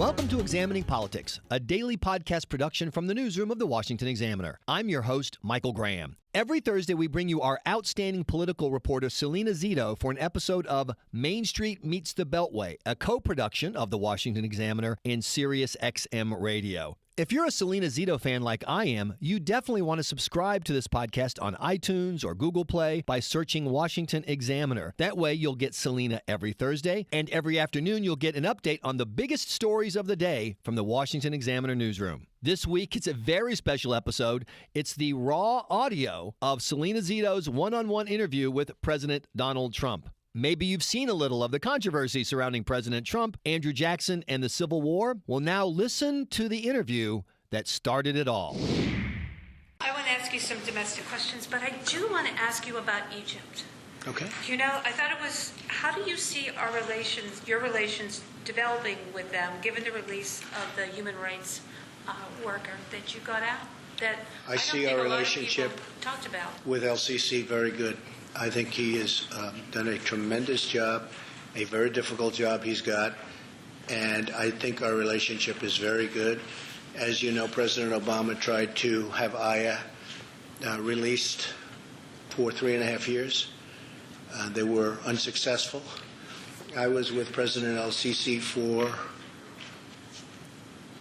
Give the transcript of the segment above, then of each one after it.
Welcome to Examining Politics, a daily podcast production from the newsroom of the Washington Examiner. I'm your host, Michael Graham. Every Thursday, we bring you our outstanding political reporter, Salena Zito, for an episode of Main Street Meets the Beltway, a co-production of the Washington Examiner and Sirius XM Radio. If you're a Salena Zito fan like I am, you definitely want to subscribe to this podcast on iTunes or Google Play by searching Washington Examiner. That way, you'll get Salena every Thursday, and every afternoon, you'll get an update on the biggest stories of the day from the Washington Examiner newsroom. This week, it's a very special episode. It's the raw audio of Salena Zito's one-on-one interview with President Donald Trump. Maybe you've seen a little of the controversy surrounding President Trump, Andrew Jackson, and the Civil War. Well, now listen to the interview that started it all. I want to ask you some domestic questions, but I do want to ask you about Egypt. Okay. You know, I thought it was, how do you see our relations, your relations developing with them, given the release of the human rights worker that you got out? That I see our relationship talked about with LCC very good. I think he has done a tremendous job, a very difficult job he's got, and I think our relationship is very good. As you know, President Obama tried to have Aya released for 3.5 years. They were unsuccessful. I was with President El-Sisi for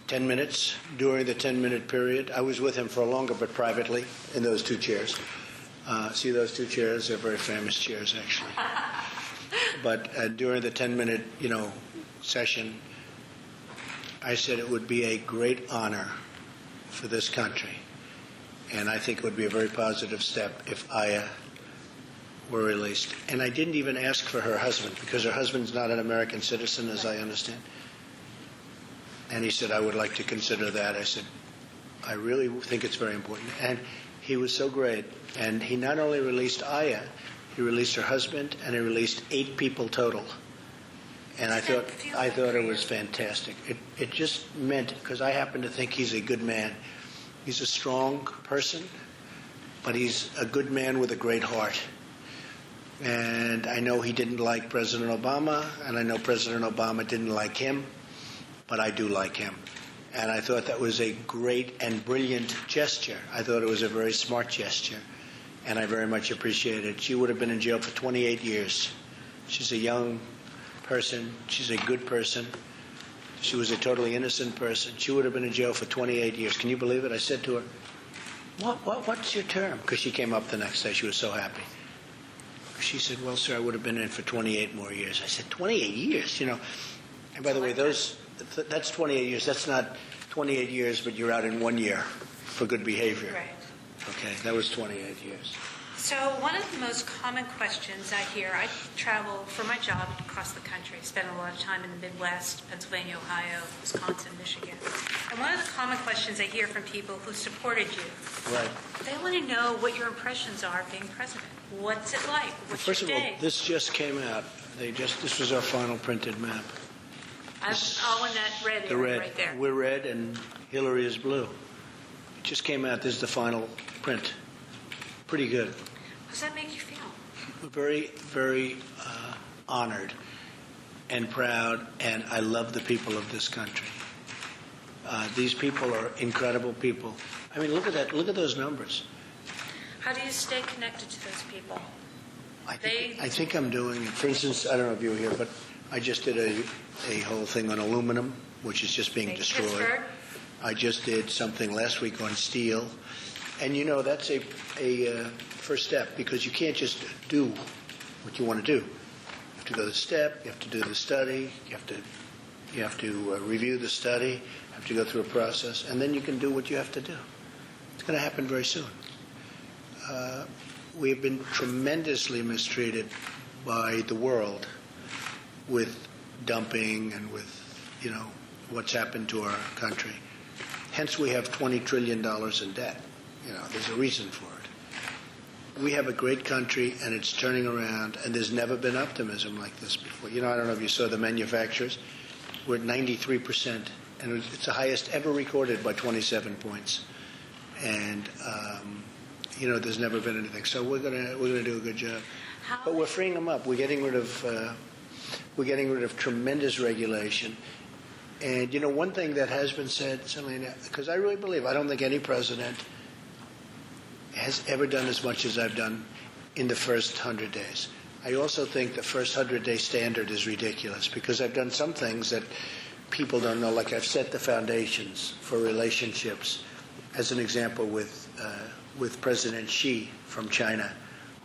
10 minutes during the 10-minute period. I was with him for longer, but privately, in those two chairs. See those two chairs? They're very famous chairs, actually. But during the 10-minute, session, I said it would be a great honor for this country, and I think it would be a very positive step if Aya were released. And I didn't even ask for her husband, because her husband's not an American citizen, as I understand. And he said, I would like to consider that. I said, I really think it's very important. And he was so great. And he not only released Aya, he released her husband, and he released 8 people total. And I thought it was fantastic. It just meant, because I happen to think he's a good man. He's a strong person, but he's a good man with a great heart. And I know he didn't like President Obama, and I know President Obama didn't like him, but I do like him. And I thought that was a great and brilliant gesture. I thought it was a very smart gesture, and I very much appreciate it. She would have been in jail for 28 years. She's a young person. She's a good person. She was a totally innocent person. She would have been in jail for 28 years. Can you believe it? I said to her, what's your term? Because she came up the next day. She was so happy. She said, well, sir, I would have been in for 28 more years. I said, 28 years? And by the way, that's 28 years. That's not 28 years, but you're out in 1 year for good behavior. Right. Okay, that was 28 years. So one of the most common questions I hear, I travel for my job across the country, spend a lot of time in the Midwest, Pennsylvania, Ohio, Wisconsin, Michigan. And one of the common questions I hear from people who supported you, right, they want to know what your impressions are of being president. What's it like? What's First your of all, day? this just came out. This was our final printed map. I'm all in that red The area red. right there. We're red and Hillary is blue. It just came out. This is the final print. Pretty good. How does that make you feel? We're very, very honored and proud, and I love the people of this country. These people are incredible people. I mean, look at that. Look at those numbers. How do you stay connected to those people? I think I'm doing, for instance, I don't know if you were here, but I just did a whole thing on aluminum, which is just being destroyed. Pittsburgh. I just did something last week on steel. And, that's a first step, because you can't just do what you want to do. You have to go the step, you have to do the study, you have to review the study, you have to go through a process, and then you can do what you have to do. It's going to happen very soon. We have been tremendously mistreated by the world with dumping and with, what's happened to our country. Hence, we have $20 trillion in debt. There's a reason for it. We have a great country, and it's turning around, and there's never been optimism like this before. I don't know if you saw the manufacturers. We're at 93%, and it's the highest ever recorded by 27 points. And, there's never been anything. So we're gonna do a good job. But we're freeing them up. We're getting rid of tremendous regulation. And, one thing that has been said, Salena, because I really believe, I don't think any president has ever done as much as I've done in the first 100 days. I also think the first 100-day standard is ridiculous because I've done some things that people don't know, like I've set the foundations for relationships, as an example with President Xi from China,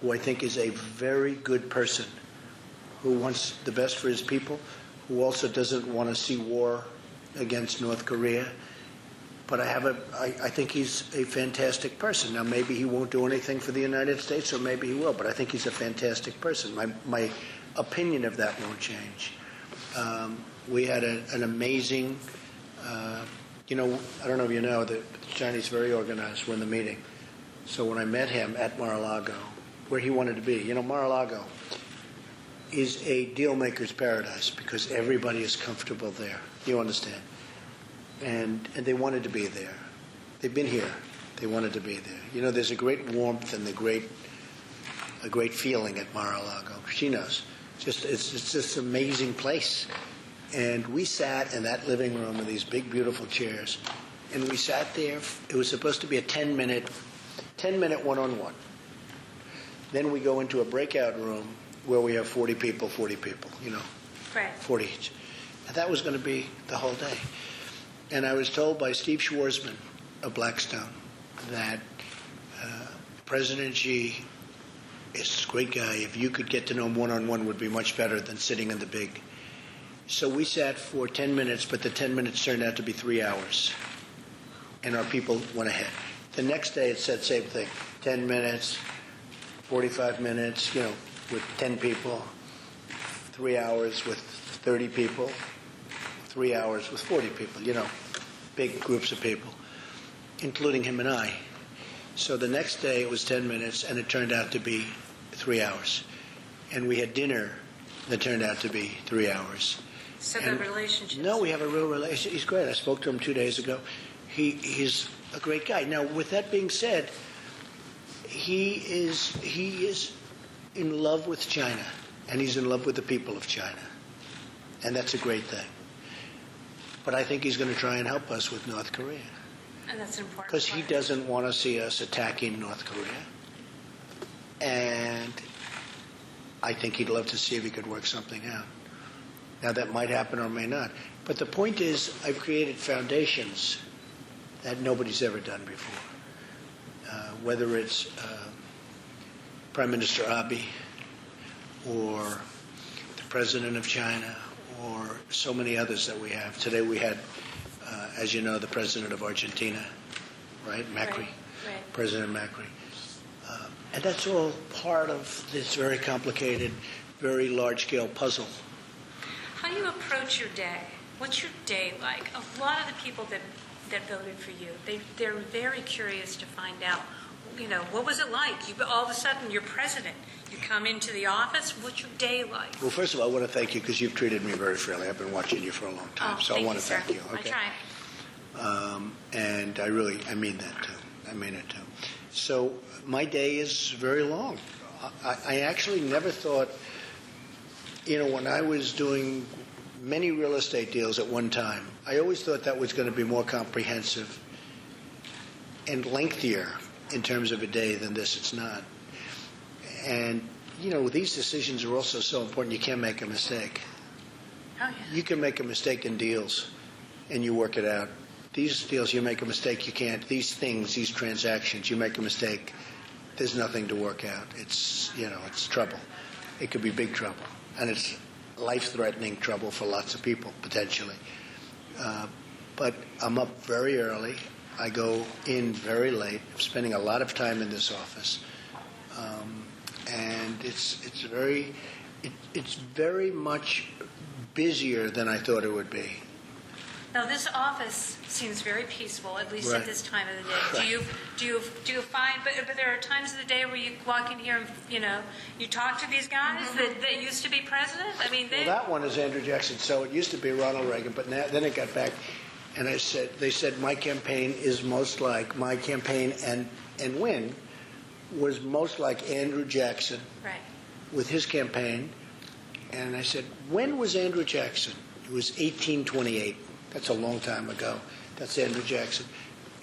who I think is a very good person, who wants the best for his people, who also doesn't want to see war against North Korea. But I think he's a fantastic person. Now, maybe he won't do anything for the United States, or maybe he will, but I think he's a fantastic person. My opinion of that won't change. We had an amazing, I don't know if you know, the Chinese very organized. We're in the meeting. So when I met him at Mar-a-Lago, where he wanted to be, Mar-a-Lago is a deal maker's paradise because everybody is comfortable there. You understand? And they wanted to be there. They've been here. They wanted to be there. There's a great warmth and a great feeling at Mar-a-Lago. She knows. It's just an amazing place. And we sat in that living room in these big, beautiful chairs, and we sat there. It was supposed to be a 10-minute one-on-one. Then we go into a breakout room where we have 40 people, Right. 40 each. And that was going to be the whole day. And I was told by Steve Schwarzman of Blackstone that President Xi is a great guy. If you could get to know him one-on-one, would be much better than sitting in the big. So we sat for 10 minutes, but the 10 minutes turned out to be 3 hours. And our people went ahead. The next day it said same thing. 10 minutes, 45 minutes, with 10 people. 3 hours with 30 people. 3 hours with 40 people, big groups of people, including him and I. So the next day it was 10 minutes, and it turned out to be 3 hours. And we had dinner that turned out to be 3 hours. So the relationship. No, we have a real relationship. He's great. I spoke to him 2 days ago. He's a great guy. Now, with that being said, he is in love with China, and he's in love with the people of China. And that's a great thing. But I think he's going to try and help us with North Korea. And that's important. Because he doesn't want to see us attacking North Korea. And I think he'd love to see if he could work something out. Now, that might happen or may not. But the point is, I've created foundations that nobody's ever done before. Whether it's Prime Minister Abe or the President of China or so many others that we have. Today we had, as you know, the President of Argentina, right? Macri. Right. President Macri. And that's all part of this very complicated, very large-scale puzzle. How do you approach your day? What's your day like? A lot of the people that voted for you, they're very curious to find out, what was it like? All of a sudden, you're president. You come into the office. What's your day like? Well, first of all, I want to thank you because you've treated me very fairly. I've been watching you for a long time, so I want to thank you. Okay. I try. And I mean that too. I mean it too. So my day is very long. I actually never thought, when I was doing many real estate deals at one time, I always thought that was going to be more comprehensive and lengthier in terms of a day than this. It's not. And, these decisions are also so important, you can't make a mistake. Oh, yeah. You can make a mistake in deals, and you work it out. These deals, you make a mistake, you can't. These things, these transactions, you make a mistake, there's nothing to work out. It's, it's trouble. It could be big trouble. And it's life-threatening trouble for lots of people, potentially. But I'm up very early. I go in very late. I'm spending a lot of time in this office. And it's very much busier than I thought it would be. Now, this office seems very peaceful, at least Right. at this time of the day. Right. Do you find? But there are times of the day where you walk in here and you talk to these guys that used to be president. I mean, Well, that one is Andrew Jackson. So it used to be Ronald Reagan, but then it got back, and they said my campaign is most like my campaign and win was most like Andrew Jackson right. with his campaign. And I said, when was Andrew Jackson? It was 1828. That's a long time ago. That's Andrew Jackson.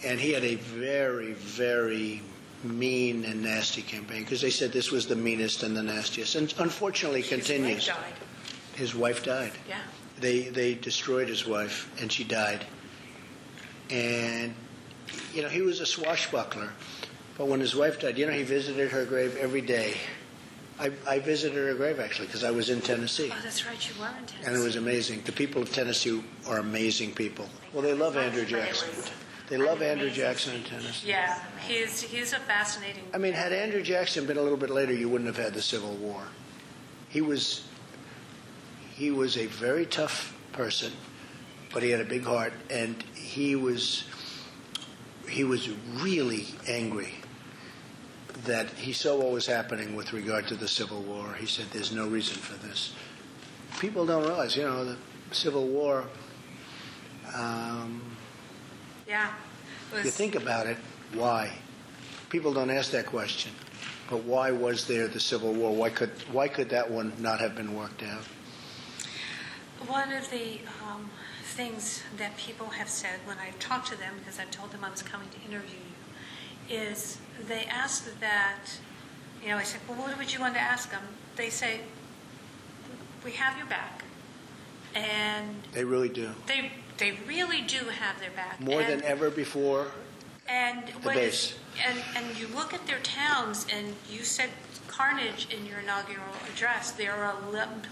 And he had a very, very mean and nasty campaign because they said this was the meanest and the nastiest. And unfortunately continues. His wife died. His wife died. Yeah. They destroyed his wife, and she died. And, he was a swashbuckler. But when his wife died, he visited her grave every day. I visited her grave, actually, because I was in Tennessee. Oh, that's right, you were in Tennessee. And it was amazing. The people of Tennessee are amazing people. Well, they love Andrew Jackson. They love Andrew Jackson in Tennessee. Yeah, he's a fascinating... I mean, had Andrew Jackson been a little bit later, you wouldn't have had the Civil War. He was a very tough person, but he had a big heart, and he was really angry that he saw what was happening with regard to the Civil War. He said, there's no reason for this. People don't realize, the Civil War, you think about it, why? People don't ask that question. But why was there the Civil War? Why could that one not have been worked out? One of the things that people have said when I've talked to them, because I've told them I was coming to interview you, is they ask that, I said, well, what would you want to ask them? They say, we have your back. And they really do. They really do have their back. More than ever before. And the base. And you look at their towns, and you said carnage in your inaugural address. There are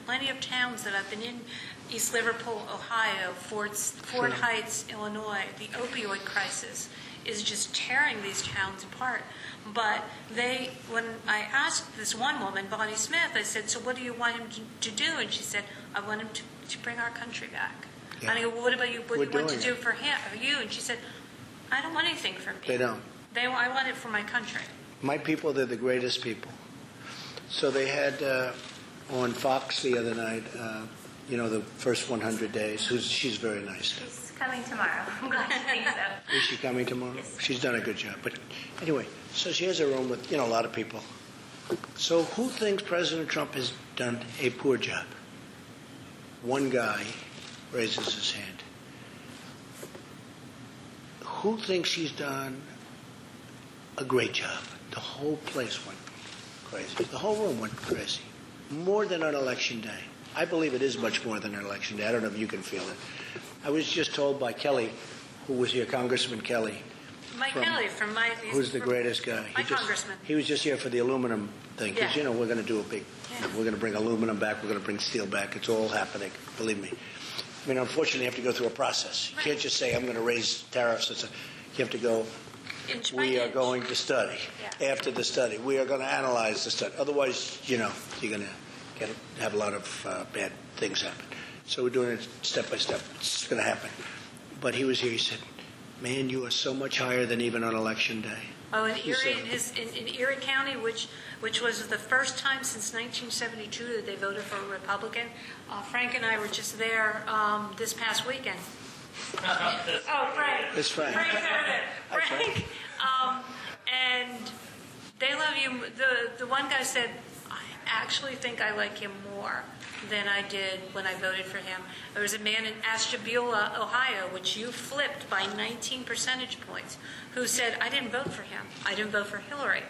plenty of towns that I've been in: East Liverpool, Ohio, Fort Heights, Illinois. The opioid crisis is just tearing these towns apart. But when I asked this one woman, Bonnie Smith, I said, so what do you want him to do? And she said, I want him to bring our country back. Yeah. And I go, well, what about you? What do you want to do for him, or you? And she said, I don't want anything for me. They don't. I want it for my country. My people, they're the greatest people. So they had on Fox the other night, the first 100 days. She's very nice. She's coming tomorrow. I'm glad you think so. Is she coming tomorrow? Yes. She's done a good job. But anyway, so she has a room with, a lot of people. So who thinks President Trump has done a poor job? One guy raises his hand. Who thinks he's done a great job? The whole place went crazy. The whole room went crazy. More than on Election Day. I believe it is much more than an Election Day. I don't know if you can feel it. I was just told by Kelly, who was here, Congressman Kelly. Who's the greatest guy. Congressman. He was just here for the aluminum thing. Because, Yeah. we're going to do a big, we're going to bring aluminum back. We're going to bring steel back. It's all happening. Believe me. I mean, unfortunately, you have to go through a process. You can't just say, I'm going to raise tariffs. You have to go, Inch by we are inch. going to study. Yeah. After the study, we are going to analyze the study. Otherwise, you're going to have a lot of bad things happen. So we're doing it step by step. It's going to happen. But he was here. He said, man, you are so much higher than even on Election Day. Oh, in Erie County, which was the first time since 1972 that they voted for a Republican. Frank and I were just there this past weekend. Oh, Frank. It's Frank. Frank's over there. Hi, Frank. And they love you. The one guy said, I actually think I like him more than I did when I voted for him. There was a man in Ashtabula, Ohio, which you flipped by 19 percentage points, who said, I didn't vote for him. I didn't vote for Hillary.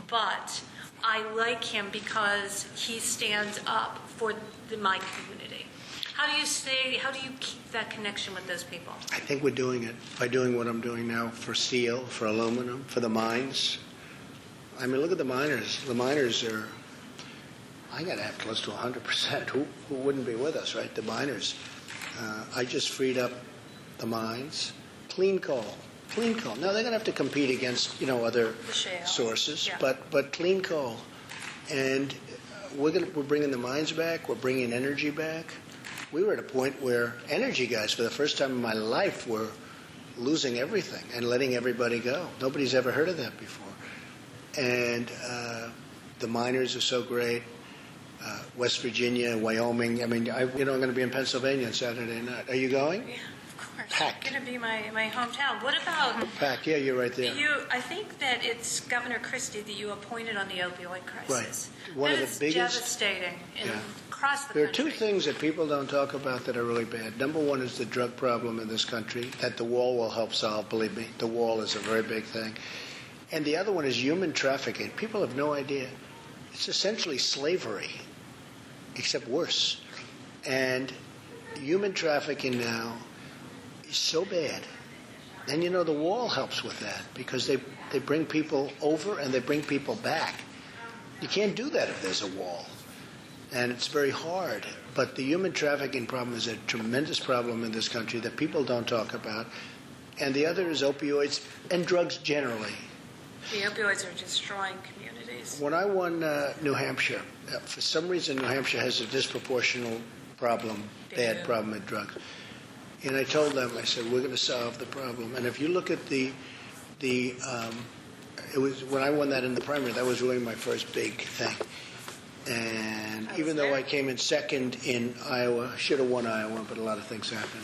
But I like him because he stands up for my community. How do you keep that connection with those people? I think we're doing it by doing what I'm doing now for steel, for aluminum, for the mines. I mean, look at the miners. The miners are, I got to have close to 100%. Who wouldn't be with us, right? The miners. I just freed up the mines. Clean coal. Now they're going to have to compete against, other sources, Yeah. but clean coal. And we're bringing the mines back. We're bringing energy back. We were at a point where energy guys, for the first time in my life, were losing everything and letting everybody go. Nobody's ever heard of that before. And the miners are so great. West Virginia, Wyoming. I mean, I'm going to be in Pennsylvania on Saturday night. Are you going? Yeah, of course. Packed. It's going to be my hometown. What about... Packed. Yeah, you're right there. I think that it's Governor Christie that you appointed on the opioid crisis. Right. One of the That is biggest... devastating in Yeah. across the There are country. two things that people don't talk about that are really bad. Number one is the drug problem in this country that the wall will help solve, believe me. The wall is a very big thing. And the other one is human trafficking. People have no idea. It's essentially slavery, except worse. And human trafficking now is so bad. And you know, the wall helps with that because they bring people over and they bring people back. You can't do that if there's a wall. And it's very hard. But the human trafficking problem is a tremendous problem in this country that people don't talk about. And the other is opioids and drugs generally. The opioids are destroying communities. When I won New Hampshire, for some reason New Hampshire has a disproportional problem, bad problem with drugs. And I told them, I said, we're going to solve the problem. And if you look at it was when I won that in the primary, that was really my first big thing. And even though I came in second in Iowa, should have won Iowa, but a lot of things happened.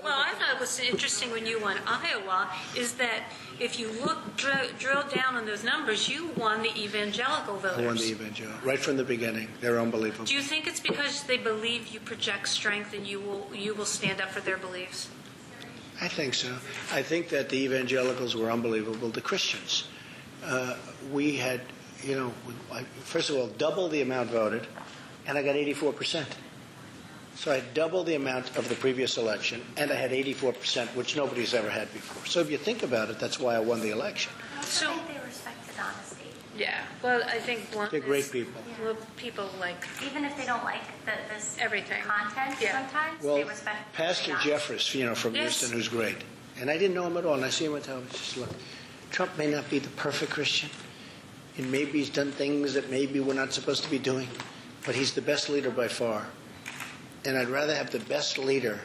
Well, I thought it was interesting when you won Iowa is that if you drill down on those numbers, you won the evangelical voters. I won the evangelical right from the beginning. They're unbelievable. Do you think it's because they believe you project strength and you will stand up for their beliefs? I think so. I think that the evangelicals were unbelievable. The Christians, we had, first of all, double the amount voted, and I got 84%. So I had double the amount of the previous election, and I had 84%, which nobody's ever had before. So if you think about it, that's why I won the election. I think they respected honesty. Yeah. Well, I think They're great people. Well, people like Even if they don't like this everything. content sometimes, Well, they respect Pastor honesty. Jeffress, from Yes. Houston, who's great. And I didn't know him at all, and I see him on television. Just look, Trump may not be the perfect Christian, and maybe he's done things that maybe we're not supposed to be doing, but he's the best leader by far. And I'd rather have the best leader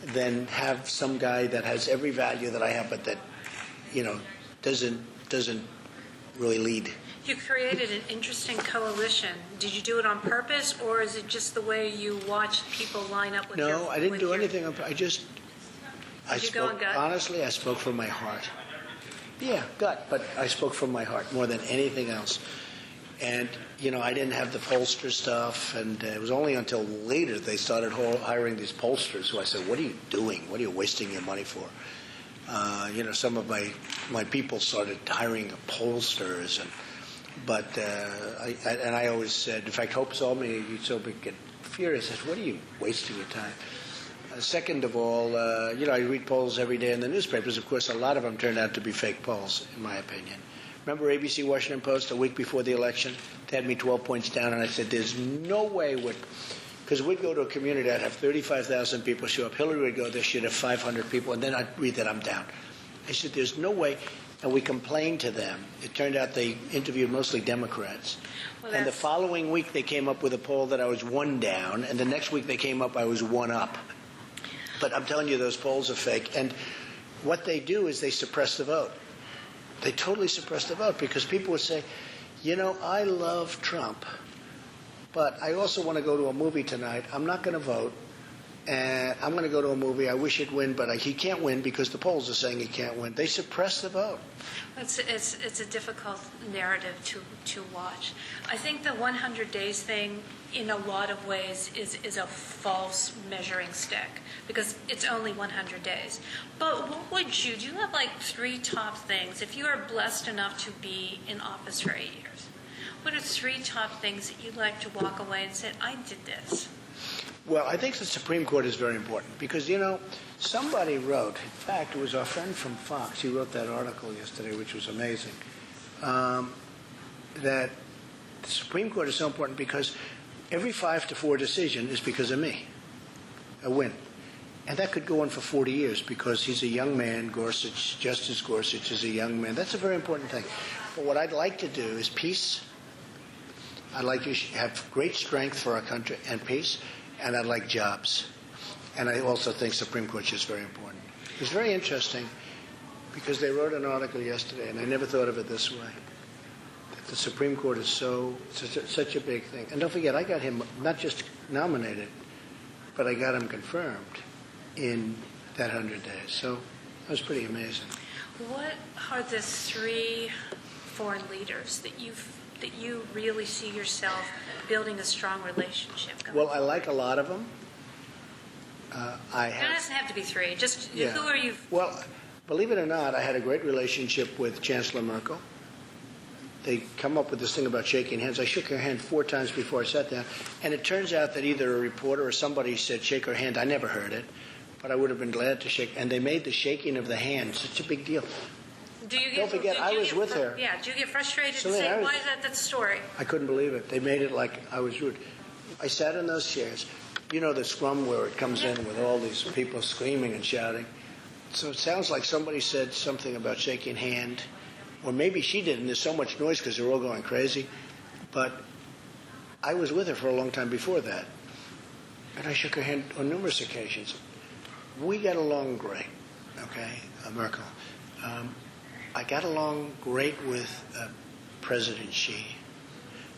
than have some guy that has every value that I have, but that, doesn't really lead. You created an interesting coalition. Did you do it on purpose, or is it just the way you watched people line up with No, I didn't do anything. I you go on gut? Honestly, I spoke from my heart. Yeah, gut, but I spoke from my heart more than anything else. And, I didn't have the pollster stuff, and it was only until later they started hiring these pollsters who I said, what are you doing? What are you wasting your money for? Some of my people started hiring pollsters, but I always said, in fact, Hope saw me, he saw me get furious. I said, what are you wasting your time? Second of all, I read polls every day in the newspapers. Of course, a lot of them turned out to be fake polls, in my opinion. Remember ABC Washington Post a week before the election? They had me 12 points down, and I said, there's no way because we'd go to a community, I'd have 35,000 people show up. Hillary would go there, she'd have 500 people, and then I'd read that I'm down. I said, there's no way. And we complained to them. It turned out they interviewed mostly Democrats. And the following week they came up with a poll that I was 1 down, and the next week they came up I was 1 up. But I'm telling you, those polls are fake. And what they do is they suppress the vote. They totally suppress the vote because people would say, I love Trump, but I also want to go to a movie tonight. I'm not going to vote, and I'm going to go to a movie. I wish he'd win, but he can't win because the polls are saying he can't win. They suppress the vote. It's a difficult narrative to watch. I think the 100 days thing, in a lot of ways, is a false measuring stick because it's only 100 days. But what would you do? You have like 3 top things. If you are blessed enough to be in office for 8 years, what are 3 top things that you'd like to walk away and say, I did this? Well, I think the Supreme Court is very important because, somebody wrote, in fact, it was our friend from Fox, he wrote that article yesterday, which was amazing, that the Supreme Court is so important because every 5-4 decision is because of me, a win. And that could go on for 40 years because he's a young man, Justice Gorsuch is a young man. That's a very important thing. But what I'd like to do is peace. I'd like to have great strength for our country and peace. And I'd like jobs. And I also think Supreme Court is very important. It's very interesting because they wrote an article yesterday, and I never thought of it this way. That the Supreme Court is such a big thing. And don't forget, I got him not just nominated, but I got him confirmed in that 100 days. So that was pretty amazing. What are the 3 foreign leaders that you've that you really see yourself building a strong relationship going Well, I like a lot of them. It doesn't have to be three. Just Yeah. who are you? Well, believe it or not, I had a great relationship with Chancellor Merkel. They come up with this thing about shaking hands. I shook her hand 4 times before I sat down, and it turns out that either a reporter or somebody said shake her hand. I never heard it, but I would have been glad to shake. And they made the shaking of the hand such a big deal. Don't forget, I was with her. Yeah, do you get frustrated and Selena, say, why is that the story? I couldn't believe it. They made it like I was rude. I sat in those chairs. You know the scrum where it comes in with all these people screaming and shouting. So it sounds like somebody said something about shaking hand. Or maybe she didn't. There's so much noise because they're all going crazy. But I was with her for a long time before that. And I shook her hand on numerous occasions. We got along great, okay, Merkel. I got along great with President Xi.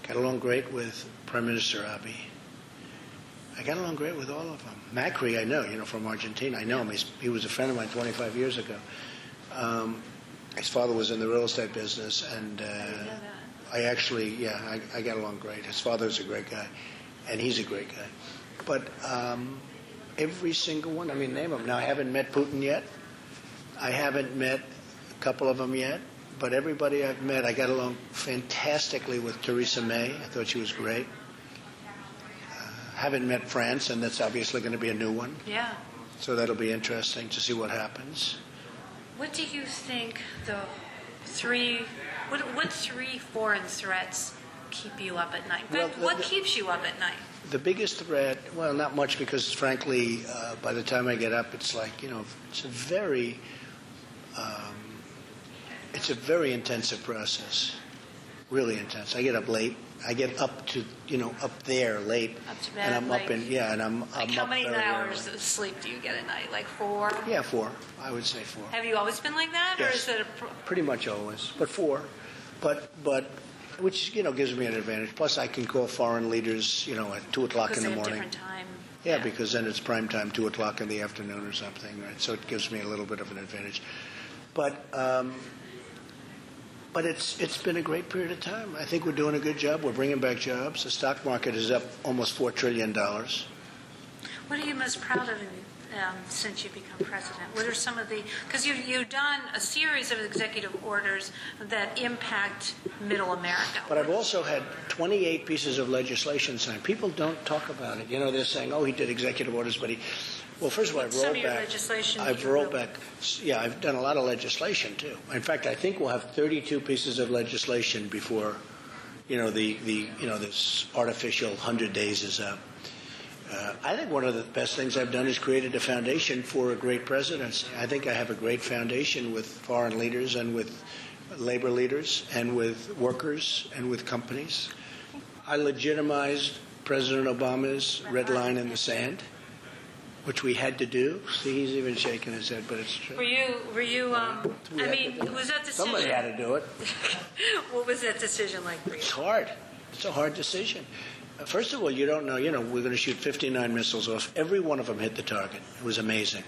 Got along great with Prime Minister Abiy. I got along great with all of them. Macri, I know, from Argentina. I know him. He was a friend of mine 25 years ago. His father was in the real estate business, and I actually, I got along great. His father's a great guy, and he's a great guy. But every single one, name them. Now, I haven't met Putin yet. I haven't met a couple of them yet. But everybody I've met, I got along fantastically with Theresa May. I thought she was great. Haven't met France, and that's obviously going to be a new one. Yeah. So that'll be interesting to see what happens. What do you think the what 3 foreign threats keep you up at night? Well, what keeps you up at night? The biggest threat, well, not much, because frankly, by the time I get up, it's like, it's a very intensive process, really intense. I get up late. I get up to, up there late. Up to bed, and I'm up in, and I'm how up many very hours early. of sleep do you get at night? Like 4? Yeah, 4. I would say 4. Have you always been like that, or Yes. is it Pretty much always, but 4. But which, gives me an advantage. Plus, I can call foreign leaders, at 2 o'clock in the morning. Because they have different time. Yeah, because then it's prime time, 2 o'clock in the afternoon or something, right? So it gives me a little bit of an advantage. But it's been a great period of time. I think we're doing a good job. We're bringing back jobs. The stock market is up almost $4 trillion. What are you most proud of since you become president? What are some of the, because you've done a series of executive orders that impact middle America. But I've also had 28 pieces of legislation signed. People don't talk about it. They're saying, oh, he did executive orders, but well, first of all, Some of your legislation I've rolled back. Yeah, I've done a lot of legislation too. In fact, I think we'll have 32 pieces of legislation before, this artificial 100 days is up. I think one of the best things I've done is created a foundation for a great presidency. I think I have a great foundation with foreign leaders and with labor leaders and with workers and with companies. I legitimized President Obama's red line in the sand, which we had to do. See, he's even shaking his head, but it's true. Were you was that decision? Somebody had to do it. What was that decision like for you? It's hard. It's a hard decision. First of all, you don't know, we're going to shoot 59 missiles off. Every one of them hit the target. It was amazing.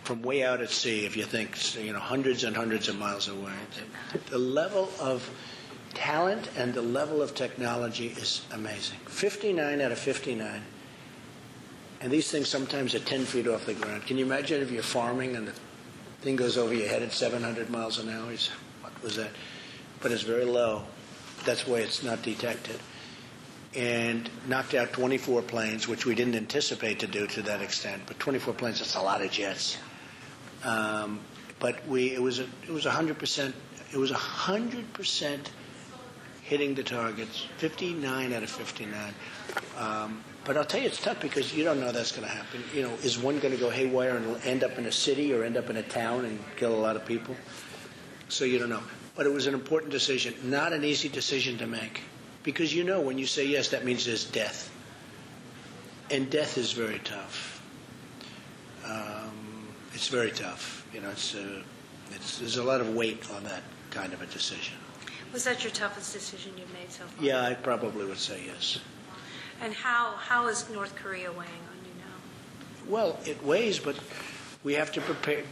From way out at sea, if you think, hundreds and hundreds of miles away. The level of talent and the level of technology is amazing. 59 out of 59. And these things sometimes are 10 feet off the ground. Can you imagine if you're farming and the thing goes over your head at 700 miles an hour? What was that? But it's very low. That's why it's not detected. And knocked out 24 planes, which we didn't anticipate to do to that extent. But 24 planes, that's a lot of jets. But it was 100%. It was 100% hitting the targets. 59 out of 59. But I'll tell you, it's tough because you don't know that's going to happen. Is one going to go haywire and end up in a city or end up in a town and kill a lot of people? So you don't know. But it was an important decision, not an easy decision to make. Because when you say yes, that means there's death. And death is very tough. It's very tough. There's a lot of weight on that kind of a decision. Was that your toughest decision you've made so far? Yeah, I probably would say yes. And how is North Korea weighing on you now? Well, it weighs, but we have to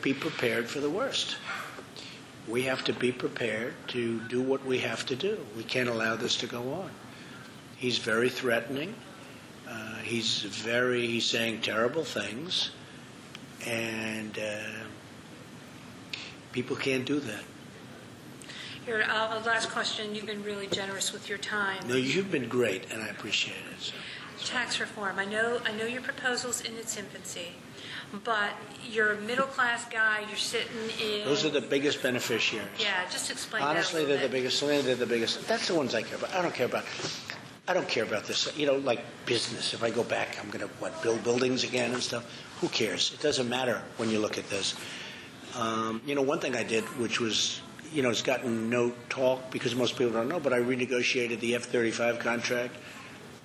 be prepared for the worst. we have to be prepared to do what we have to do. We can't allow this to go on. He's very threatening. He's saying terrible things, and people can't do that. Your last question, you've been really generous with your time. No, you've been great, and I appreciate it. So. Tax reform. I know your proposal's in its infancy, but you're a middle-class guy, you're sitting in... Those are the biggest beneficiaries. Yeah, just explain Honestly, that a they're little the biggest. Salena, they're the biggest. That's the ones I care about. I don't care about this. Like business. If I go back, I'm going to, build buildings again and stuff? Who cares? It doesn't matter when you look at this. One thing I did, which was... it's gotten no talk because most people don't know, but I renegotiated the F-35 contract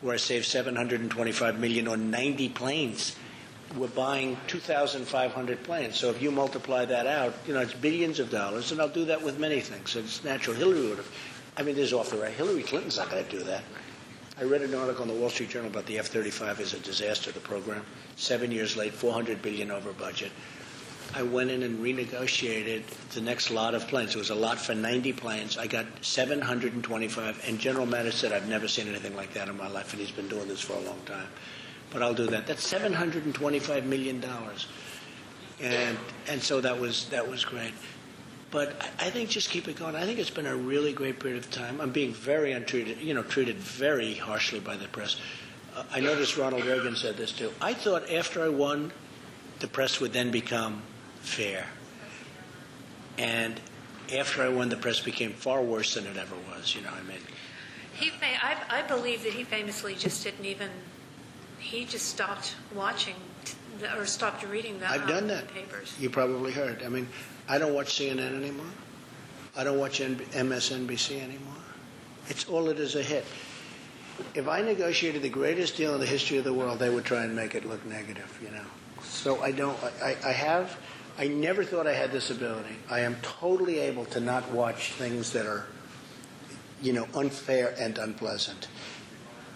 where I saved $725 million on 90 planes. We're buying 2,500 planes. So if you multiply that out, it's billions of dollars, and I'll do that with many things. So it's natural. Hillary would have. This is off the right. Hillary Clinton's not going to do that. I read an article in the Wall Street Journal about the F-35 as a disaster, the program. 7 years late, $400 billion over budget. I went in and renegotiated the next lot of planes. It was a lot for 90 planes. I got 725, and General Mattis said, I've never seen anything like that in my life, and he's been doing this for a long time. But I'll do that. That's $725 million. And so that was great. But I think just keep it going. I think it's been a really great period of time. I'm being very untreated, treated very harshly by the press. I noticed Ronald Reagan said this too. I thought after I won, the press would then become fair. And after I won, the press became far worse than it ever was. I believe that he famously just didn't even... He just stopped watching or stopped reading the I've done that. papers. You probably heard. I don't watch CNN anymore. I don't watch MSNBC anymore. It's all it is a hit. If I negotiated the greatest deal in the history of the world, they would try and make it look negative, So I don't. I never thought I had this ability. I am totally able to not watch things that are, unfair and unpleasant.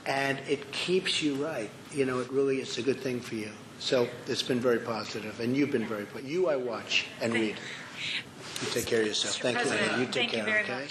And it keeps you right. It really is a good thing for you. So it's been very positive, and you've been very positive. You, I watch and read. You take care of yourself. Thank you, Anna. You take care, okay?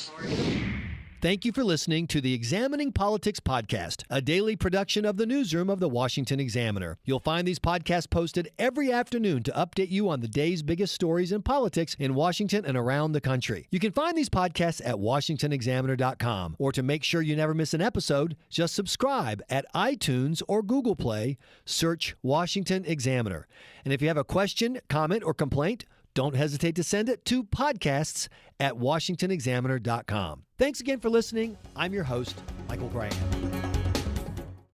Thank you for listening to the Examining Politics Podcast, a daily production of the newsroom of the Washington Examiner. You'll find these podcasts posted every afternoon to update you on the day's biggest stories in politics in Washington and around the country. You can find these podcasts at WashingtonExaminer.com, or to make sure you never miss an episode, just subscribe at iTunes or Google Play. Search Washington Examiner. And if you have a question, comment, or complaint, don't hesitate to send it to podcasts@WashingtonExaminer.com. Thanks again for listening. I'm your host, Michael Graham.